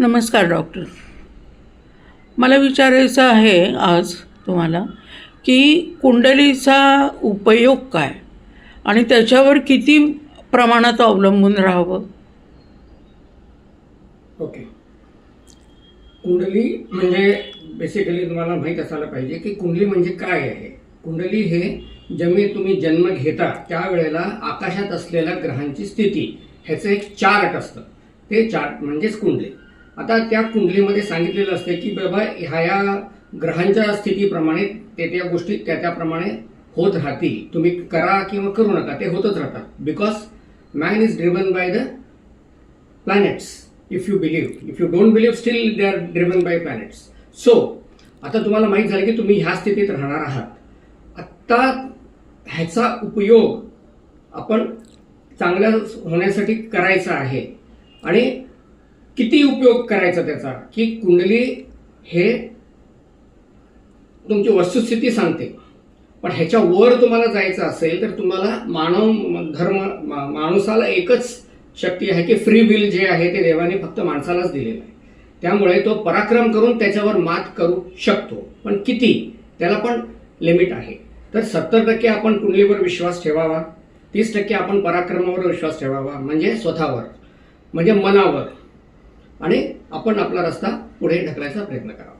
नमस्कार डॉक्टर. मला विचारायचं आहे आज तुम्हाला की कुंडलीचा उपयोग काय आणि त्याच्यावर किती प्रमाणात अवलंबून राहावं. ओके. कुंडली म्हणजे बेसिकली तुम्हाला माहीत असायला पाहिजे की कुंडली म्हणजे काय आहे. कुंडली हे तुम्ही जन्म घेता त्यावेळेला आकाशात असलेल्या ग्रहांची स्थिती ह्याचं एक चार्ट असतं. ते चार्ट म्हणजेच कुंडली. आता त्या कुंडलीमध्ये सांगितलेलं असते की बाबा ह्या ग्रहांच्या स्थितीप्रमाणे त्या गोष्टी त्याप्रमाणे होत राहतील. तुम्ही करा किंवा करू नका ते होतच राहतात. Because man is driven by the planets. If you don't believe still they are driven by planets. So आता तुम्हाला माहीत झालं की तुम्ही ह्या स्थितीत राहणार आहात. आत्ता ह्याचा उपयोग आपण चांगल्या होण्यासाठी करायचा आहे. आणि किती उपयोग करायचा त्याचा की कुंडली हे तुमची वस्तुस्थिती सांगते. पण ह्याच्या वर तुम्हाला जायचं असेल तर तुम्हाला माणसाला एकच शक्ती आहे की फ्री विल जे आहे ते देवाने फक्त माणसालाच दिलेलं आहे. त्यामुळे तो पराक्रम करून त्याच्यावर मात करू शकतो. पण किती त्याला पण लिमिट आहे. तर 70% आपण कुंडलीवर विश्वास ठेवावा, 30% आपण पराक्रमावर विश्वास ठेवावा, म्हणजे स्वतःवर, म्हणजे मनावर, आणि आपण आपला रस्ता पुढे ढकलायचा प्रयत्न करावा.